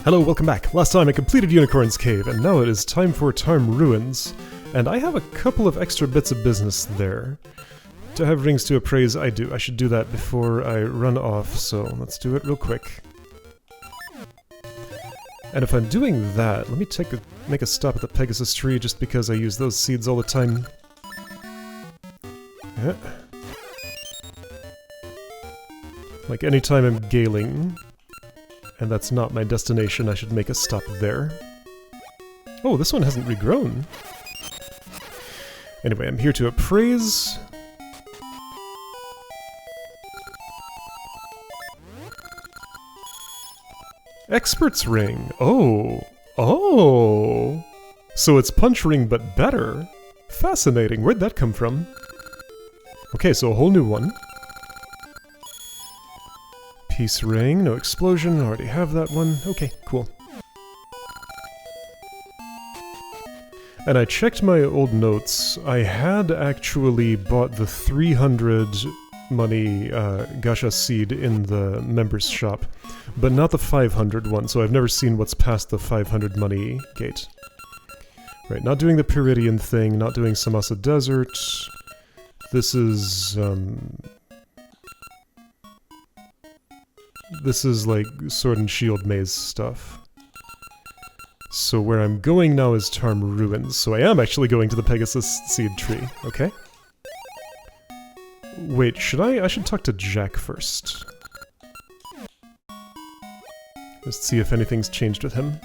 Hello, welcome back. Last time I completed Unicorn's Cave, and now it is time for Tarm Ruins. And I have a couple of extra bits of business there. To have rings to appraise, I do. I should do that before I run off, so let's do it real quick. And if I'm doing that, let me make a stop at the Pegasus tree just because I use those seeds all the time. Yeah. Like anytime I'm galing, and that's not my destination, I should make a stop there. Oh, this one hasn't regrown. Anyway, I'm here to appraise. Expert's ring. Oh. Oh. So it's punch ring but better. Fascinating. Where'd that come from? Okay, so a whole new one. Peace ring, no explosion, already have that one. Okay, cool. And I checked my old notes. I had actually bought the 300 money gacha seed in the members shop, but not the 500 one, so I've never seen what's past the 500 money gate. Right, not doing the Peridian thing, not doing Samasa Desert. This is like Sword and Shield maze stuff. So where I'm going now is Tarm Ruins, so I am actually going to the Pegasus seed tree, okay? Wait, I should talk to Jack first. Just see if anything's changed with him.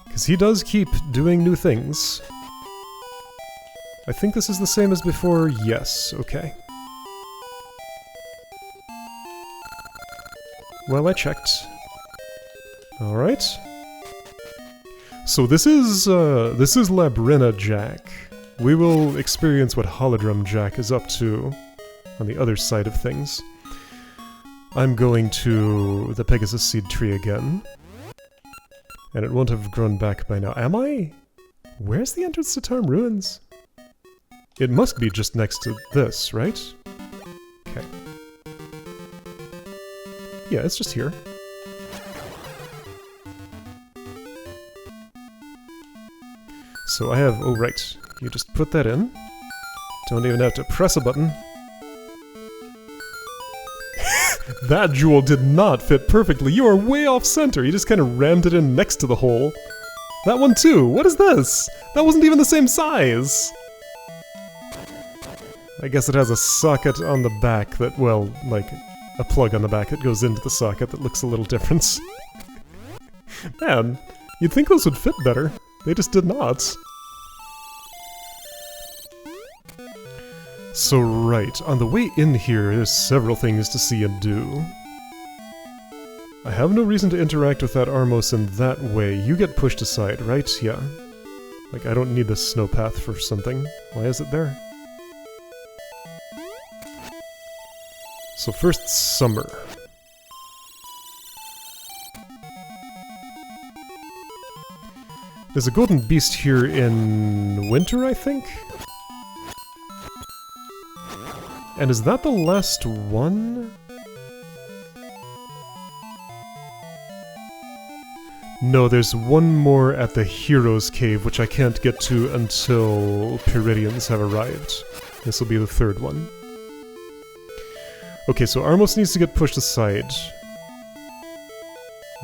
Because he does keep doing new things. I think this is the same as before. Yes, okay. Well, I checked. Alright. So this is Labrina Jack. We will experience what Holodrum Jack is up to on the other side of things. I'm going to the Pegasus seed tree again. And it won't have grown back by now. Am I? Where's the entrance to Tarm Ruins? It must be just next to this, right? Okay. Yeah, it's just here. So I have... oh, right. You just put that in. Don't even have to press a button. That jewel did not fit perfectly. You are way off center. You just kind of rammed it in next to the hole. That one too. What is this? That wasn't even the same size. I guess it has a socket on the back that, well, like a plug on the back that goes into the socket that looks a little different. Man, you'd think those would fit better. They just did not. So right, on the way in here, there's several things to see and do. I have no reason to interact with that Armos in that way. You get pushed aside, right? Yeah. Like, I don't need the snow path for something. Why is it there? So first, summer. There's a golden beast here in winter, I think? And is that the last one? No, there's one more at the Hero's Cave, which I can't get to until Peridians have arrived. This will be the third one. Okay, so Armos needs to get pushed aside.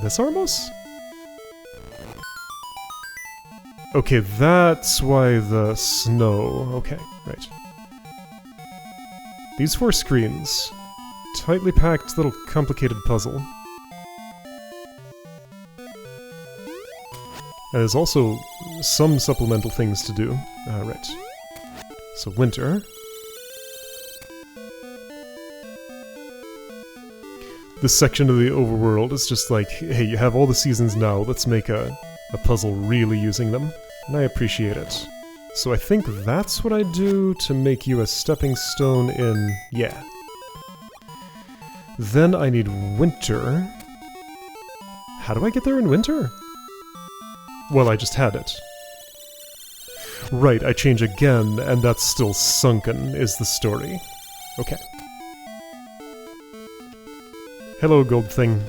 This Armos? Okay, that's why the snow... okay, right. These 4 screens. Tightly packed, little complicated puzzle. And there's also some supplemental things to do. Right. So winter. This section of the overworld is just like, hey, you have all the seasons now, let's make a puzzle really using them. And I appreciate it. So I think that's what I do to make you a stepping stone in... yeah. Then I need winter. How do I get there in winter? Well, I just had it. Right, I change again, and that's still sunken, is the story. Okay. Hello, gold thing.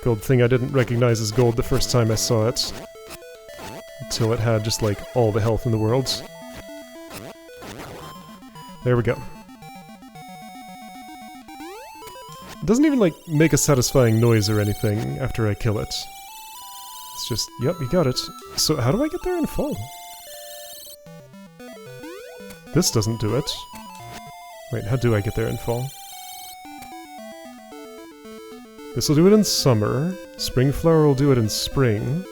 Gold thing I didn't recognize as gold the first time I saw it. Until it had just, like, all the health in the world. There we go. It doesn't even, like, make a satisfying noise or anything after I kill it. It's just, yep, you got it. So how do I get there and fall? This doesn't do it. Wait, how do I get there and fall? This will do it in summer. Spring flower will do it in spring.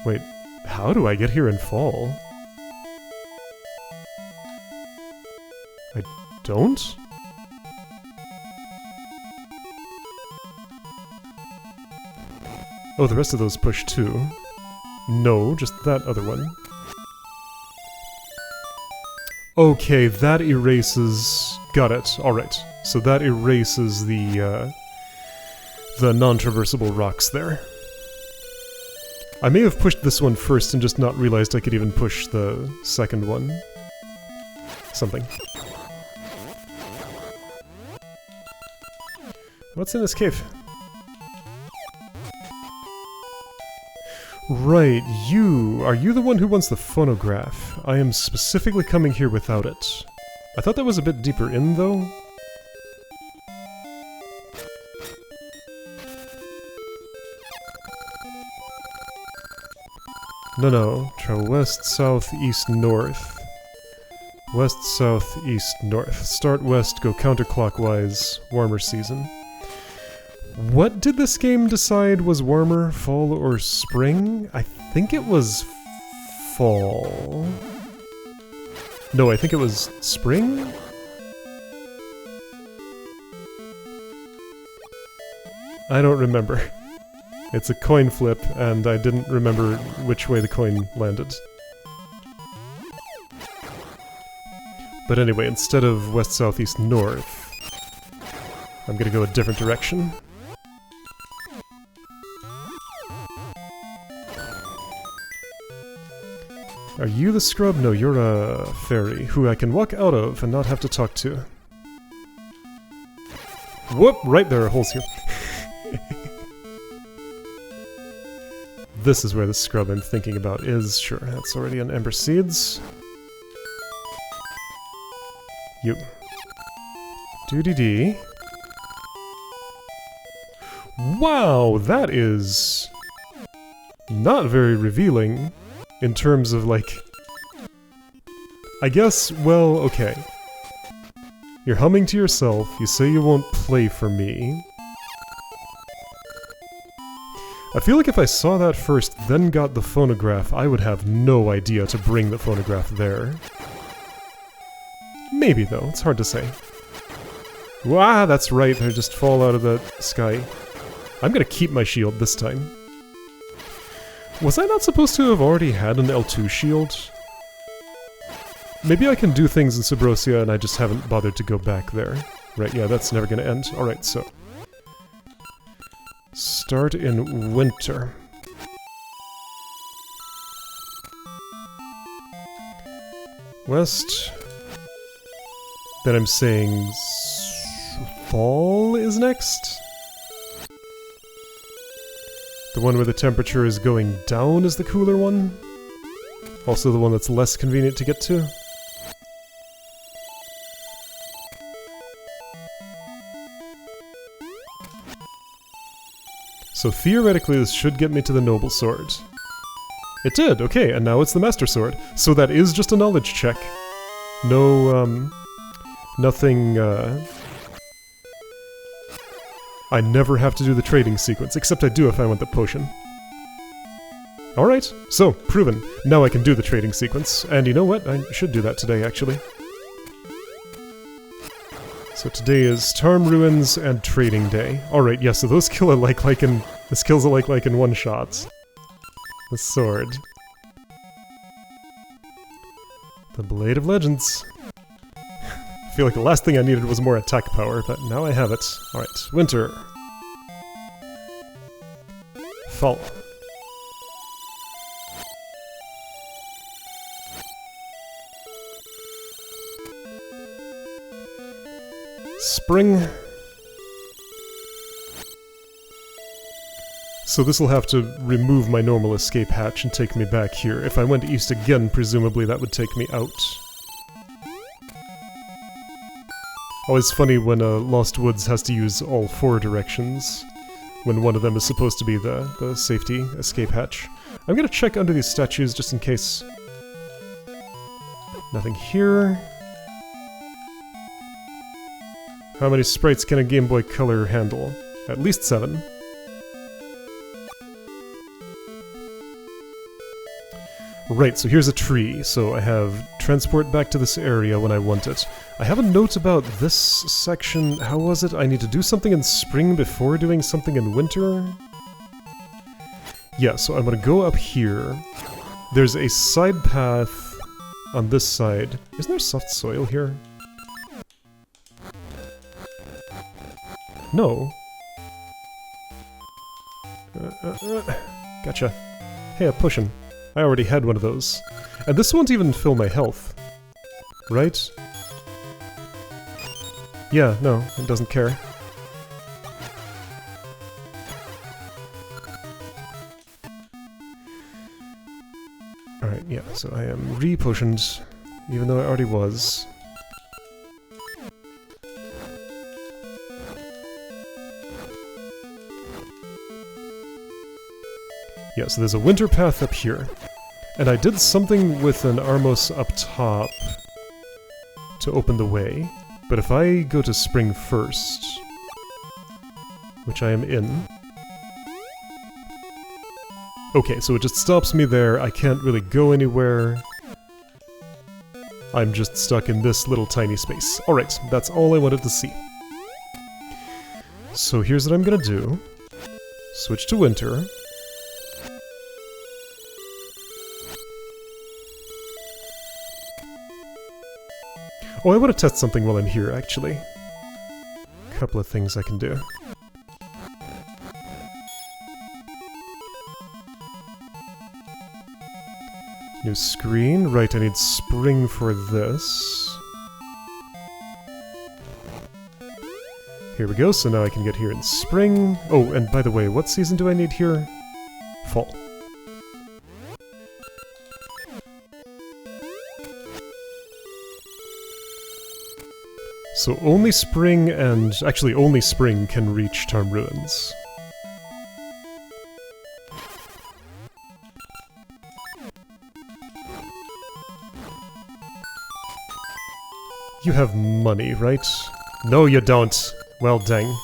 Wait, how do I get here and fall? I don't? Oh, the rest of those push too. No, just that other one. Okay, that erases... Got it, alright. So that erases the non-traversable rocks there. I may have pushed this one first and just not realized I could even push the second one. Something. What's in this cave? Right, you! Are you the one who wants the phonograph? I am specifically coming here without it. I thought that was a bit deeper in, though. No. Travel west, south, east, north. West, south, east, north. Start west, go counterclockwise, warmer season. What did this game decide was warmer, fall or spring? I think it was fall. No, I think it was spring? I don't remember. It's a coin flip, and I didn't remember which way the coin landed. But anyway, instead of west, south, east, north, I'm gonna go a different direction. Are you the scrub? No, you're a fairy, who I can walk out of and not have to talk to. Whoop! Right, there are holes here. This is where the scrub I'm thinking about is. Sure, that's already on Ember Seeds. You. Doo-dee-dee. Wow, that is... not very revealing. In terms of, like... I guess, well, okay. You're humming to yourself, you say you won't play for me. I feel like if I saw that first, then got the phonograph, I would have no idea to bring the phonograph there. Maybe, though, it's hard to say. Wah, that's right, they just fall out of the sky. I'm gonna keep my shield this time. Was I not supposed to have already had an L2 shield? Maybe I can do things in Subrosia and I just haven't bothered to go back there. Right, yeah, that's never gonna end. Alright, so... start in winter. West. Then I'm saying... fall is next? The one where the temperature is going down is the cooler one. Also the one that's less convenient to get to. So theoretically this should get me to the Noble Sword. It did, okay, and now it's the Master Sword. So that is just a knowledge check. No, nothing, I never have to do the trading sequence, except I do if I want the potion. Alright, so, proven. Now I can do the trading sequence, and you know what? I should do that today, actually. So today is Tarm Ruins and Trading Day. Alright, yeah, so those kill a like in... this kills a like in one shot. The sword. The Blade of Legends. I feel like the last thing I needed was more attack power, but now I have it. Alright, winter. Fall. Spring. So this will have to remove my normal escape hatch and take me back here. If I went east again, presumably that would take me out. Always funny when Lost Woods has to use all 4 directions, when one of them is supposed to be the safety escape hatch. I'm gonna check under these statues just in case. Nothing here. How many sprites can a Game Boy Color handle? At least 7. Right, so here's a tree, so I have transport back to this area when I want it. I have a note about this section. How was it? I need to do something in spring before doing something in winter? Yeah, so I'm gonna go up here. There's a side path on this side. Isn't there soft soil here? No. Gotcha. Hey, a pushing. I already had one of those. And this won't even fill my health. Right? Yeah, no, it doesn't care. Alright, yeah, so I am re-potioned, even though I already was. Yeah, so there's a winter path up here. And I did something with an Armos up top to open the way. But if I go to spring first, which I am in... Okay, so it just stops me there. I can't really go anywhere. I'm just stuck in this little tiny space. Alright, that's all I wanted to see. So here's what I'm gonna do. Switch to winter. Oh, I want to test something while I'm here, actually. A couple of things I can do. New screen. Right, I need spring for this. Here we go, so now I can get here in spring. Oh, and by the way, what season do I need here? Fall. So only spring and... actually only spring can reach Tarm Ruins. You have money, right? No, you don't. Well, dang.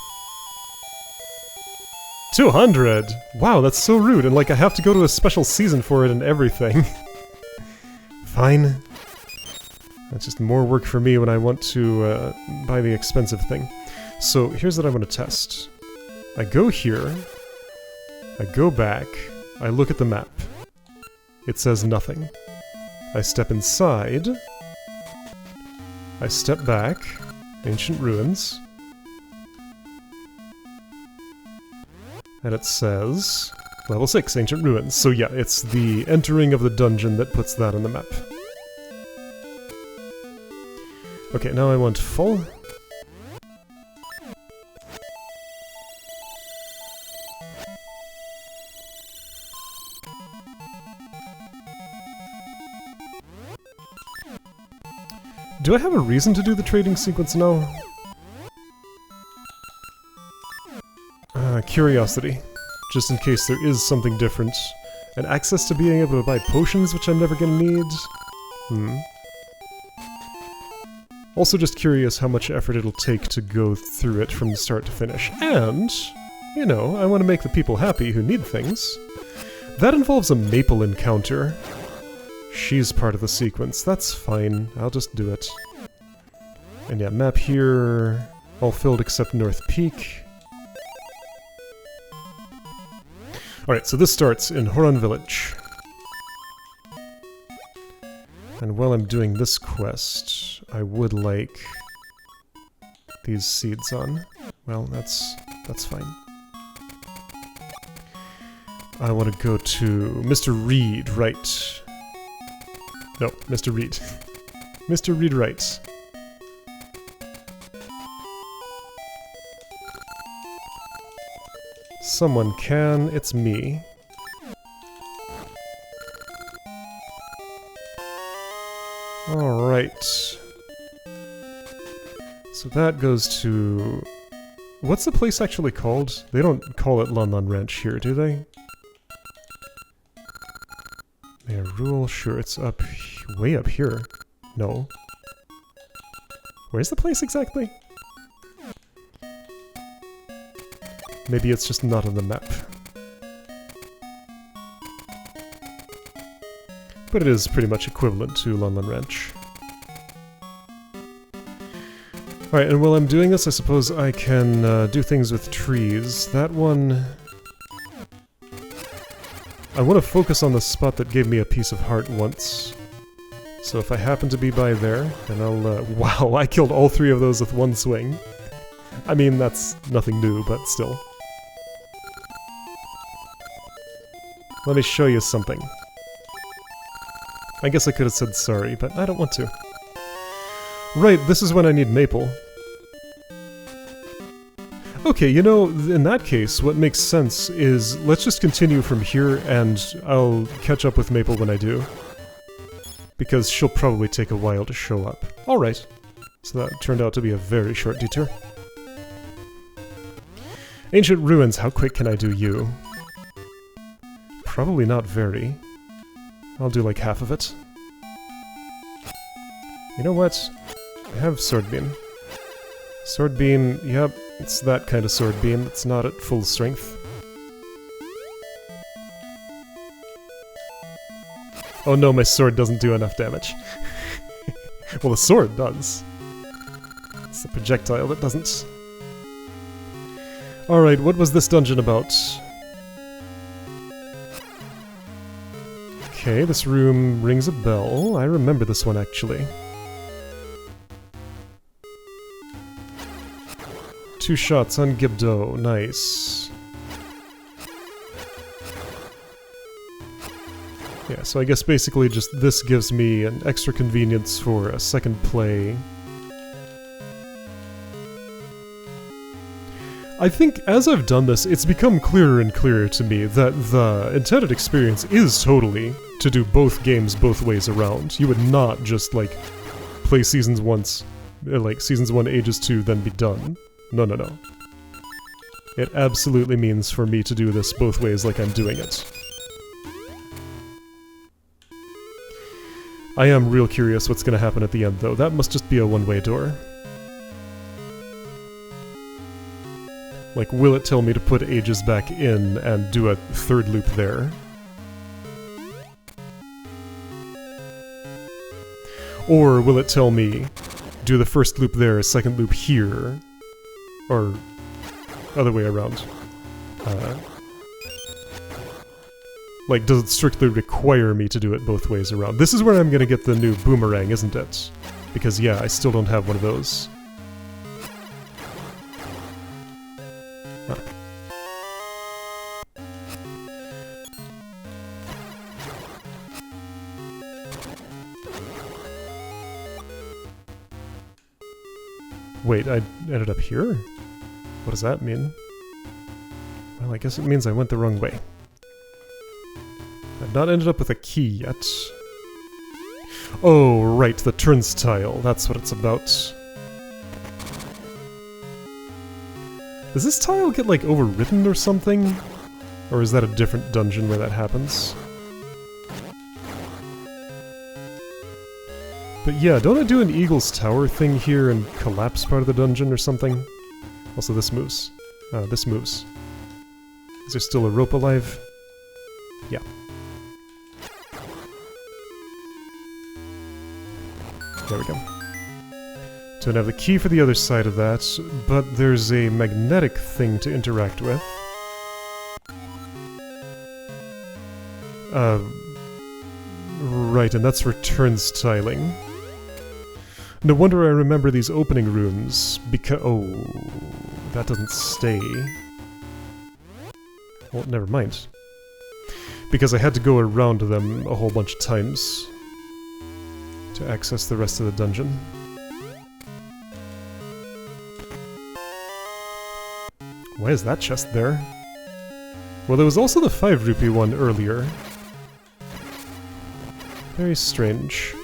200! Wow, that's so rude, and like I have to go to a special season for it and everything. Fine. That's just more work for me when I want to buy the expensive thing. So here's what I want to test. I go here, I go back, I look at the map. It says nothing. I step inside, I step back, ancient ruins, and it says level 6, ancient ruins. So yeah, it's the entering of the dungeon that puts that on the map. Okay, now I want full. Do I have a reason to do the trading sequence now? Curiosity. Just in case there is something different. And access to being able to buy potions, which I'm never gonna need. Also just curious how much effort it'll take to go through it from start to finish. And, you know, I want to make the people happy who need things. That involves a maple encounter. She's part of the sequence. That's fine. I'll just do it. And yeah, map here. All filled except North Peak. Alright, so this starts in Horon Village. And while I'm doing this quest, I would like these seeds on. Well, that's fine. I want to go to Mr. Reed, right. No, Mr. Reed. Mr. Reed, right. someone can. It's me. Alright. So that goes to... What's the place actually called? They don't call it Lon Ranch here, do they? Mayor Rule, sure, it's up... way up here. No. Where's the place exactly? Maybe it's just not on the map. But it is pretty much equivalent to Lon Ranch. Alright, and while I'm doing this, I suppose I can do things with trees. That one... I want to focus on the spot that gave me a piece of heart once. So if I happen to be by there, then I'll... wow, I killed all three of those with one swing. I mean, that's nothing new, but still. Let me show you something. I guess I could have said sorry, but I don't want to. Right, this is when I need maple. Okay, you know, in that case, what makes sense is let's just continue from here and I'll catch up with Maple when I do. Because she'll probably take a while to show up. Alright. So that turned out to be a very short detour. Ancient Ruins, how quick can I do you? Probably not very. I'll do like half of it. You know what? I have Sword Beam. Sword Beam, yep, it's that kind of Sword Beam. It's not at full strength. Oh no, my sword doesn't do enough damage. Well, the sword does. It's the projectile that doesn't. Alright, what was this dungeon about? Okay, this room rings a bell. I remember this one, actually. 2 shots on Gibdo. Nice. Yeah, so I guess basically just this gives me an extra convenience for a second play. I think as I've done this, it's become clearer and clearer to me that the intended experience is totally to do both games both ways around. You would not just, like, play Seasons once, like, Seasons 1 Ages 2, then be done. No, no, no. It absolutely means for me to do this both ways like I'm doing it. I am real curious what's gonna happen at the end, though. That must just be a one-way door. Like, will it tell me to put Ages back in and do a third loop there? Or will it tell me, do the first loop there, second loop here? Or other way around. Like, does it strictly require me to do it both ways around? This is where I'm gonna get the new boomerang, isn't it? Because, yeah, I still don't have one of those. Huh. Wait, I ended up here? What does that mean? Well, I guess it means I went the wrong way. I've not ended up with a key yet. Oh, right, the turnstile. That's what it's about. Does this tile get, like, overwritten or something? Or is that a different dungeon where that happens? But yeah, don't I do an Eagle's Tower thing here and collapse part of the dungeon or something? Also, this moves. This moves. Is there still a rope alive? Yeah. There we go. Don't have the key for the other side of that, but there's a magnetic thing to interact with. Right, and that's for turnstiling. No wonder I remember these opening rooms, because... oh, that doesn't stay. Well, never mind. Because I had to go around them a whole bunch of times to access the rest of the dungeon. Why is that chest there? Well, there was also the 5 rupee one earlier. Very strange.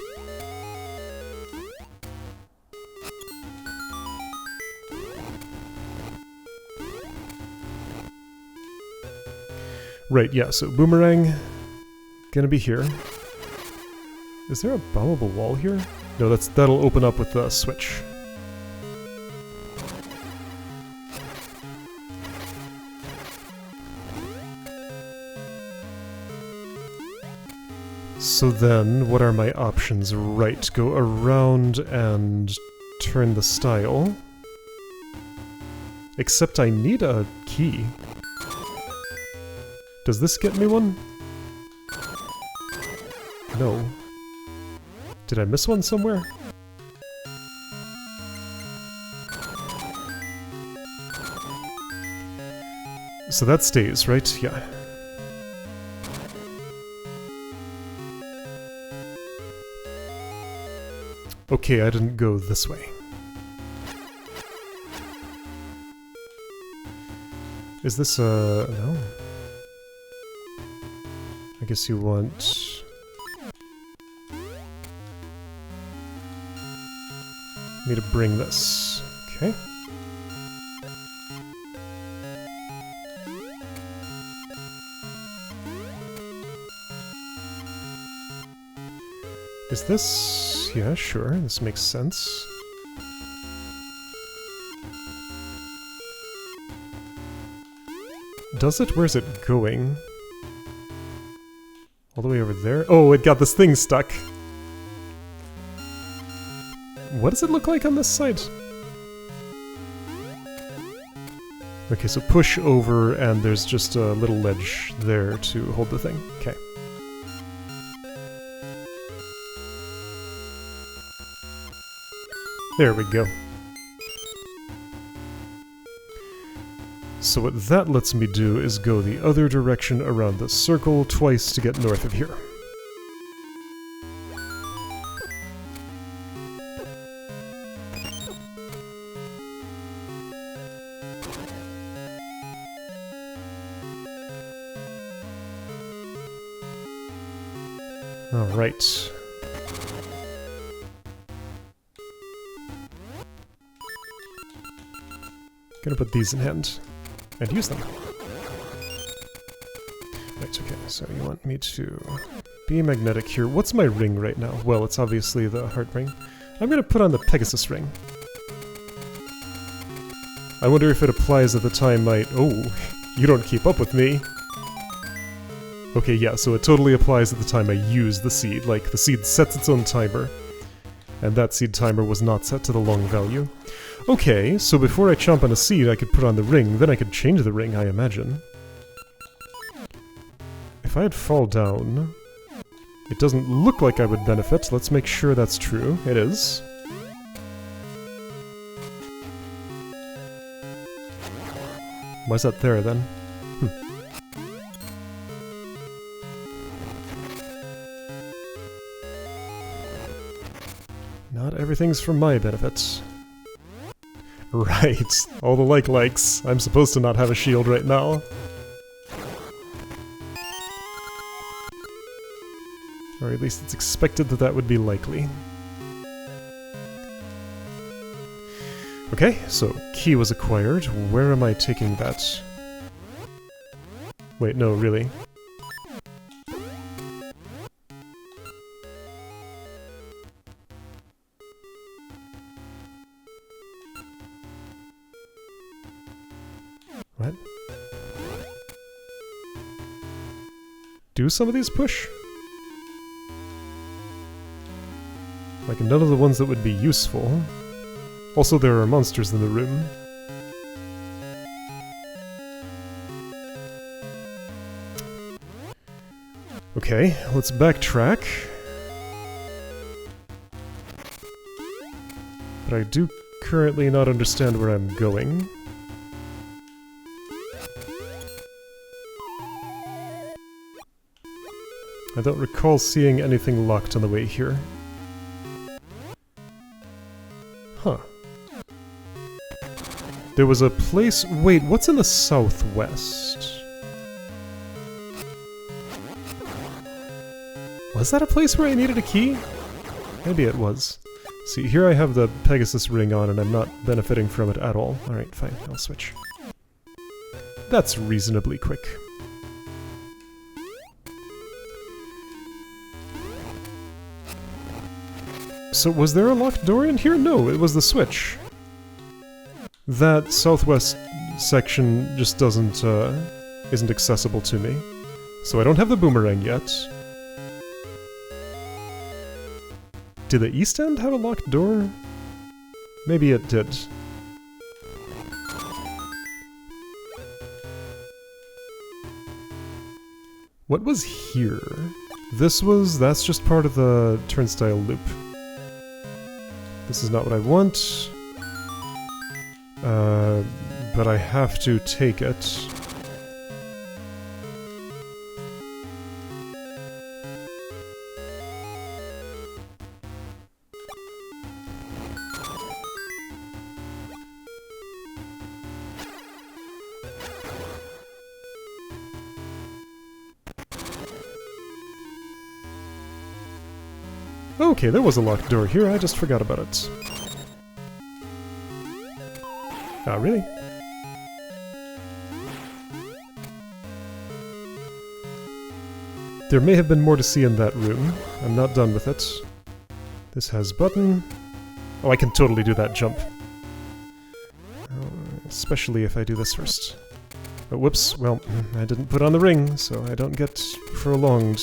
Right, yeah, so boomerang, gonna be here. Is there a bombable wall here? No, that'll open up with the switch. So then, what are my options? Right, go around and turn the style. Except I need a key. Does this get me one? No. Did I miss one somewhere? So that stays, right? Yeah. Okay, I didn't go this way. Is this a... no? I guess you want... me to bring this. Okay. Is this... yeah, sure, this makes sense. Does it? Where's it going? All the way over there? Oh, it got this thing stuck! What does it look like on this side? Okay, so push over and there's just a little ledge there to hold the thing. Okay. There we go. So what that lets me do is go the other direction around the circle twice to get north of here. Alright. Gonna put these in hand. And use them. Right, okay, so you want me to be magnetic here. What's my ring right now? Well, it's obviously the heart ring. I'm gonna put on the Pegasus ring. I wonder if it applies at the time I... oh, you don't keep up with me. Okay, yeah, so it totally applies at the time I use the seed. Like, the seed sets its own timer, and that seed timer was not set to the long value. Okay, so before I chomp on a seed, I could put on the ring, then I could change the ring, I imagine. If I'd fall down, it doesn't look like I would benefit. Let's make sure that's true. It is. Why's that there, then? Not everything's for my benefit. Right, all the likes. I'm supposed to not have a shield right now. Or at least it's expected that that would be likely. Okay, so key was acquired. Where am I taking that? Wait, no, really? What? Do some of these push? Like, none of the ones that would be useful. Also, there are monsters in the room. Okay, let's backtrack. But I do currently not understand where I'm going. I don't recall seeing anything locked on the way here. Huh. There was a place... wait, what's in the southwest? Was that a place where I needed a key? Maybe it was. See, here I have the Pegasus ring on and I'm not benefiting from it at all. Alright, fine, I'll switch. That's reasonably quick. So was there a locked door in here? No, it was the switch. That southwest section just isn't accessible to me. So I don't have the boomerang yet. Did the east end have a locked door? Maybe it did. What was here? That's just part of the turnstile loop. This is not what I want. But I have to take it. Okay, there was a locked door here, I just forgot about it. Ah, really? There may have been more to see in that room. I'm not done with it. This has button. Oh, I can totally do that jump. Especially if I do this first. Oh, whoops, well, I didn't put on the ring, so I don't get prolonged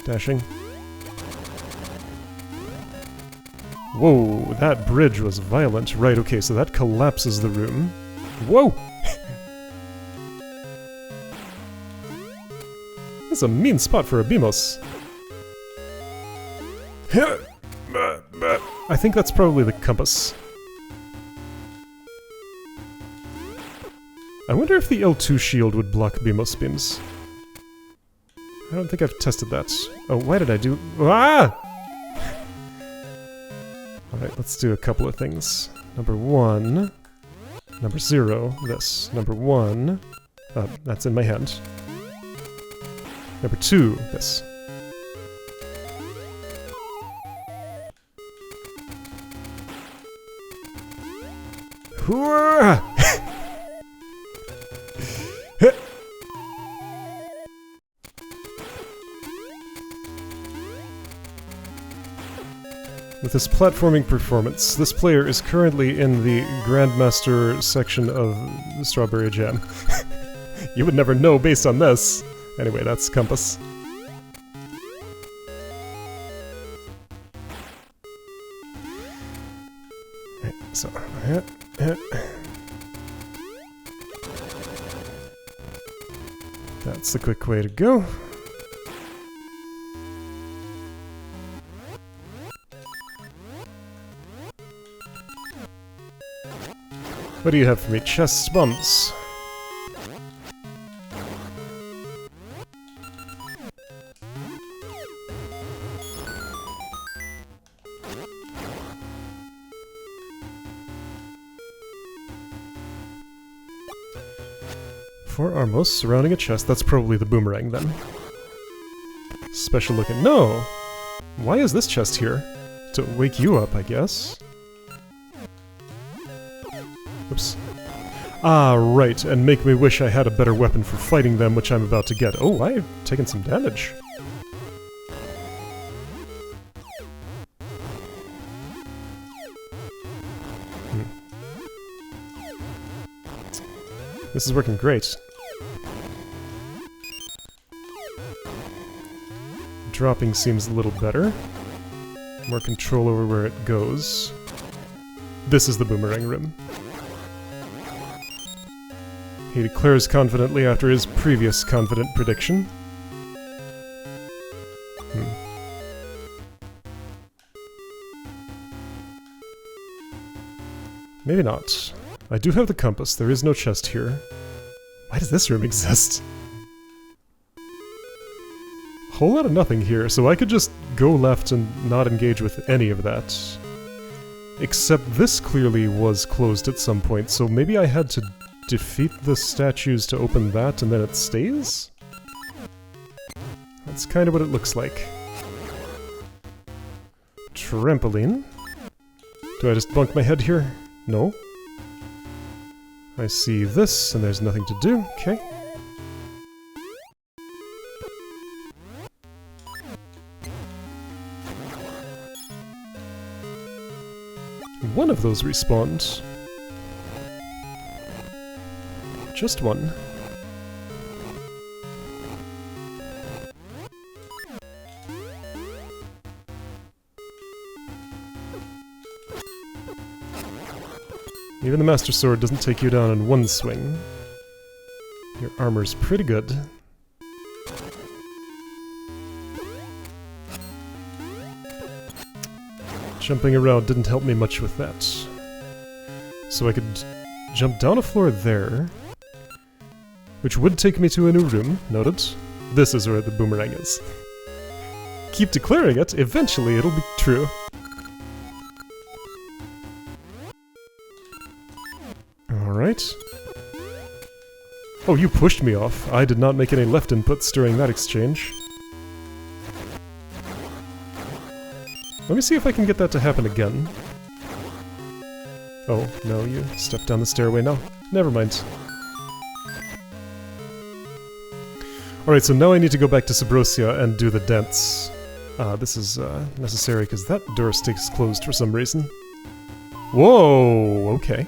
dashing. Whoa, that bridge was violent. Right, okay, so that collapses the room. Whoa! That's a mean spot for a Beamos. I think that's probably the compass. I wonder if the L2 shield would block Beamos beams. I don't think I've tested that. Oh, why did I do... Ah! Alright, let's do a couple of things. Number 1... Number 0, this. Number 1... that's in my hand. Number 2, this. With this platforming performance, this player is currently in the Grandmaster section of Strawberry Jam. You would never know based on this. Anyway, that's compass. Right, so... That's the quick way to go. What do you have for me? Chest bumps. Four armos surrounding a chest. That's probably the boomerang then. Special looking. No! Why is this chest here? To wake you up, I guess. Oops. Ah, right, and make me wish I had a better weapon for fighting them, which I'm about to get. Oh, I've taken some damage. This is working great. Dropping seems a little better. More control over where it goes. This is the boomerang rim. He declares confidently after his previous confident prediction. Maybe not. I do have the compass. There is no chest here. Why does this room exist? Whole lot of nothing here, so I could just go left and not engage with any of that. Except this clearly was closed at some point, so maybe I had to defeat the statues to open that and then it stays? That's kind of what it looks like. trampoline. Do I just bonk my head here? No. I see this, and there's nothing to do. Okay. One of those respawned. Just one. Even the Master Sword doesn't take you down in one swing. Your armor's pretty good. Jumping around didn't help me much with that. So I could jump down a floor there, which would take me to a new room, noted. This is where the boomerang is. Keep declaring it, eventually it'll be true. Alright. Oh, you pushed me off. I did not make any left inputs during that exchange. Let me see if I can get that to happen again. Oh, no, you stepped down the stairway now. Never mind. Alright, so now I need to go back to Subrosia and do the dance. This is necessary because that door stays closed for some reason. Whoa, okay.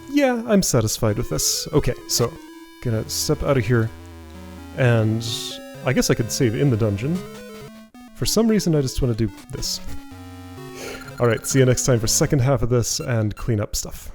Yeah, I'm satisfied with this. Okay, so, gonna step out of here, and I guess I could save in the dungeon. For some reason, I just want to do this. Alright, see you next time for second half of this, and clean up stuff.